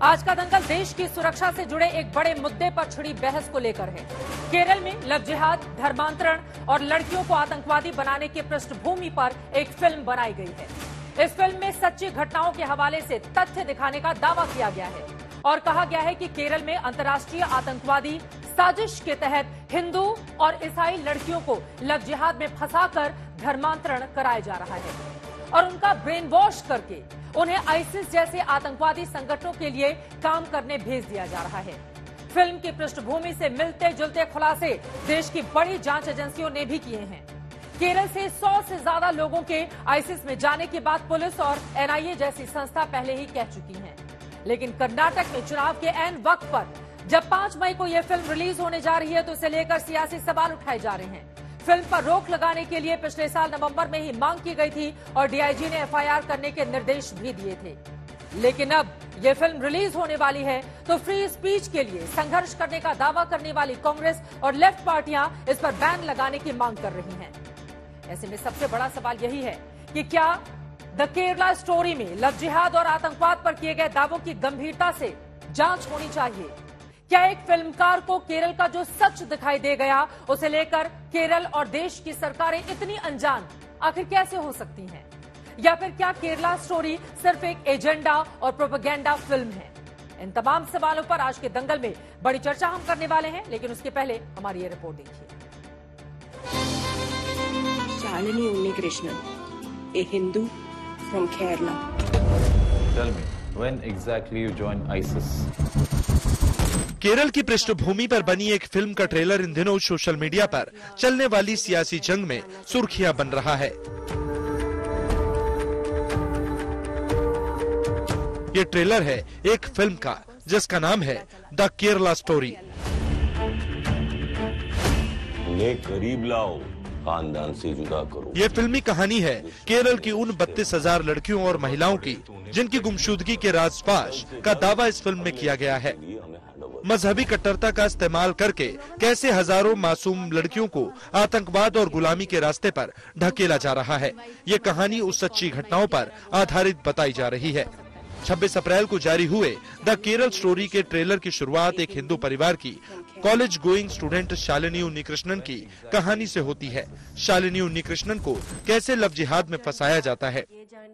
आज का दंगल देश की सुरक्षा से जुड़े एक बड़े मुद्दे पर छिड़ी बहस को लेकर है। केरल में लव जिहाद, धर्मांतरण और लड़कियों को आतंकवादी बनाने की पृष्ठभूमि पर एक फिल्म बनाई गई है। इस फिल्म में सच्ची घटनाओं के हवाले से तथ्य दिखाने का दावा किया गया है और कहा गया है कि केरल में अंतर्राष्ट्रीय आतंकवादी साजिश के तहत हिंदू और ईसाई लड़कियों को लव जिहाद में फंसाकर धर्मांतरण कराया जा रहा है और उनका ब्रेन वॉश करके उन्हें आईसिस जैसे आतंकवादी संगठनों के लिए काम करने भेज दिया जा रहा है। फिल्म की पृष्ठभूमि से मिलते जुलते खुलासे देश की बड़ी जांच एजेंसियों ने भी किए हैं। केरल से 100 से ज्यादा लोगों के आईसिस में जाने की बात पुलिस और एनआईए जैसी संस्था पहले ही कह चुकी है। लेकिन कर्नाटक में चुनाव के ऐन वक्त पर जब 5 मई को यह फिल्म रिलीज होने जा रही है तो इसे लेकर सियासी सवाल उठाए जा रहे हैं। फिल्म पर रोक लगाने के लिए पिछले साल नवंबर में ही मांग की गई थी और डीआईजी ने एफआईआर करने के निर्देश भी दिए थे। लेकिन अब यह फिल्म रिलीज होने वाली है तो फ्री स्पीच के लिए संघर्ष करने का दावा करने वाली कांग्रेस और लेफ्ट पार्टियां इस पर बैन लगाने की मांग कर रही हैं। ऐसे में सबसे बड़ा सवाल यही है कि क्या द केरला स्टोरी में लव जिहाद और आतंकवाद पर किए गए दावों की गंभीरता से जांच होनी चाहिए। क्या एक फिल्मकार को केरल का जो सच दिखाई दे गया उसे लेकर केरल और देश की सरकारें इतनी अनजान आखिर कैसे हो सकती हैं? या फिर क्या केरला स्टोरी सिर्फ एक एजेंडा और प्रोपेगेंडा फिल्म है? इन तमाम सवालों पर आज के दंगल में बड़ी चर्चा हम करने वाले हैं, लेकिन उसके पहले हमारी ये रिपोर्ट देखिए। Shalini Unnikrishnan, a Hindu from Kerala. Tell me, when exactly you joined ISIS? Kerala की पृष्ठभूमि पर बनी एक फिल्म का ट्रेलर इन दिनों सोशल मीडिया पर चलने वाली सियासी जंग में सुर्खियां बन रहा है। ये ट्रेलर है एक फिल्म का जिसका नाम है द केरला स्टोरी। उन्हें करीब लाओ, खानदान से जुदा करो। ये फिल्मी कहानी है केरल की उन 32,000 लड़कियों और महिलाओं की जिनकी गुमशुदगी के राजपाश का दावा इस फिल्म में किया गया है। मजहबी कट्टरता का इस्तेमाल करके कैसे हजारों मासूम लड़कियों को आतंकवाद और गुलामी के रास्ते पर ढकेला जा रहा है। ये कहानी उस सच्ची घटनाओं पर आधारित बताई जा रही है। 26 अप्रैल को जारी हुए द केरल स्टोरी के ट्रेलर की शुरुआत एक हिंदू परिवार की college going student Shalini Unnikrishnan की कहानी से होती है। शालिनी उन्नीकृष्णन को कैसे लव जिहाद में फंसाया जाता है,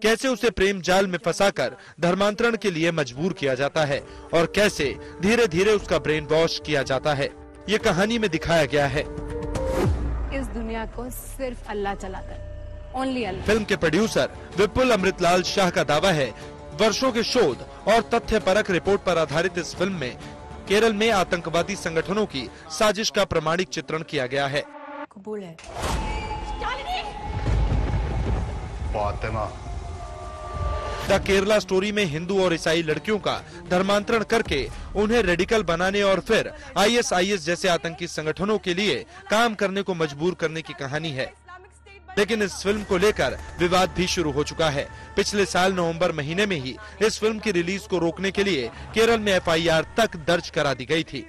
कैसे उसे प्रेम जाल में फंसाकर धर्मांतरण के लिए मजबूर किया जाता है और कैसे धीरे धीरे उसका ब्रेन वॉश किया जाता है, ये कहानी में दिखाया गया है। इस दुनिया को सिर्फ अल्लाह चलाता है, ओनली अल्लाह। फिल्म के प्रोड्यूसर विपुल अमृतलाल शाह का दावा है वर्षों के शोध और तथ्य परक रिपोर्ट पर आधारित इस फिल्म में केरल में आतंकवादी संगठनों की साजिश का प्रमाणिक चित्रण किया गया है। कबूल है। द केरला स्टोरी में हिंदू और ईसाई लड़कियों का धर्मांतरण करके उन्हें रेडिकल बनाने और फिर आईएसआईएस जैसे आतंकी संगठनों के लिए काम करने को मजबूर करने की कहानी है। लेकिन इस फिल्म को लेकर विवाद भी शुरू हो चुका है। पिछले साल नवंबर महीने में ही इस फिल्म की रिलीज को रोकने के लिए केरल में एफआईआर तक दर्ज करा दी गई थी।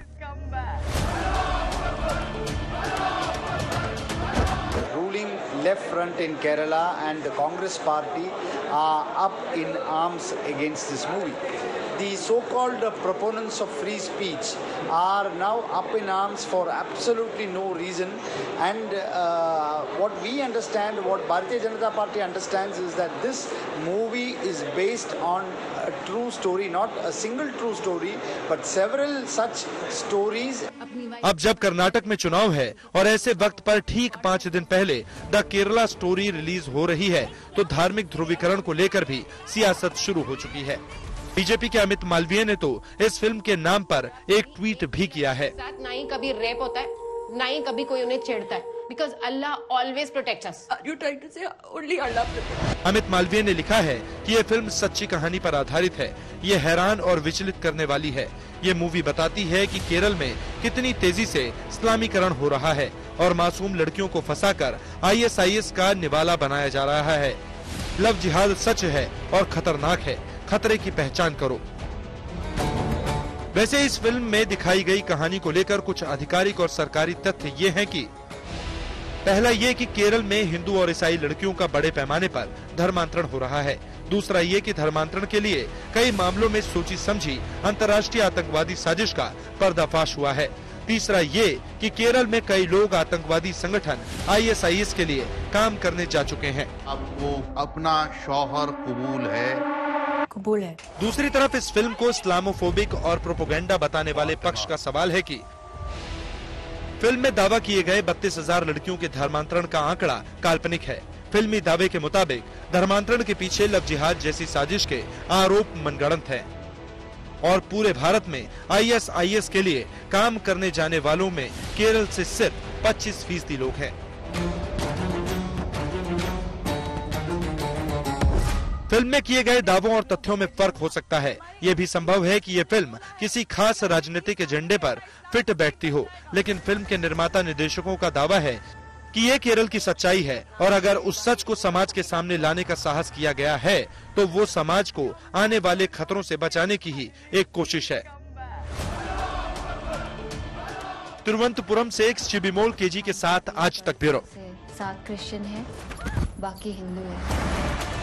Left front in Kerala and the Congress party are up in arms against this movie. The so-called proponents of free speech are now up in arms for absolutely no reason, and what we understand, what Bharatiya Janata Party understands is that this movie is based on a true story, not a single true story, but several such stories. अब जब कर्नाटक में चुनाव है और ऐसे वक्त पर ठीक 5 दिन पहले द केरला स्टोरी रिलीज हो रही है तो धार्मिक ध्रुवीकरण को लेकर भी सियासत शुरू हो चुकी है। बीजेपी के अमित मालवीय ने तो इस फिल्म के नाम पर एक ट्वीट भी किया है। ना ही कभी रेप होता है, ना ही कभी कोई उन्हें छेड़ता है, because Allah always protects us. Are you trying to say only Allah protects? Amit Malviya ने लिखा है कि ये फिल्म सच्ची कहानी पर आधारित है। ये हैरान और विचलित करने वाली है। ये मूवी बताती है कि केरल में कितनी तेजी से इस्लामीकरण हो रहा है और मासूम लड़कियों को फंसाकर आईएसआईएस का निवाला बनाया जा रहा है। लव जिहाद सच है और खतरनाक है। खतरे की पहचान करो। वैसे इस फिल्म में दिखाई गई कहानी को लेकर कुछ आधिकारिक और सरकारी तथ्य ये हैं कि पहला ये कि केरल में हिंदू और ईसाई लड़कियों का बड़े पैमाने पर धर्मांतरण हो रहा है। दूसरा ये कि धर्मांतरण के लिए कई मामलों में सोची समझी अंतर्राष्ट्रीय आतंकवादी साजिश का पर्दाफाश हुआ है। तीसरा ये कि केरल में कई लोग आतंकवादी संगठन ISIS के लिए काम करने जा चुके हैं। अब वो अपना शौहर कबूल है। दूसरी तरफ इस फिल्म को इस्लामोफोबिक और प्रोपोगेंडा बताने वाले पक्ष का सवाल है कि फिल्म में दावा किए गए 32,000 लड़कियों के धर्मांतरण का आंकड़ा काल्पनिक है। फिल्मी दावे के मुताबिक धर्मांतरण के पीछे लव जिहाद जैसी साजिश के आरोप मनगढ़ंत हैं और पूरे भारत में ISIS के लिए काम करने जाने वालों में केरल से सिर्फ 25% लोग हैं। फिल्म में किए गए दावों और तथ्यों में फर्क हो सकता है। ये भी संभव है कि ये फिल्म किसी खास राजनीतिक एजेंडे पर फिट बैठती हो, लेकिन फिल्म के निर्माता निर्देशकों का दावा है कि ये केरल की सच्चाई है और अगर उस सच को समाज के सामने लाने का साहस किया गया है तो वो समाज को आने वाले खतरों से बचाने की ही एक कोशिश है। तिरुवनंतपुरम से शिबिमोल केजी के साथ आज तक ब्यूरो। 7 क्रिश्चियन है, बाकी हिंदू है।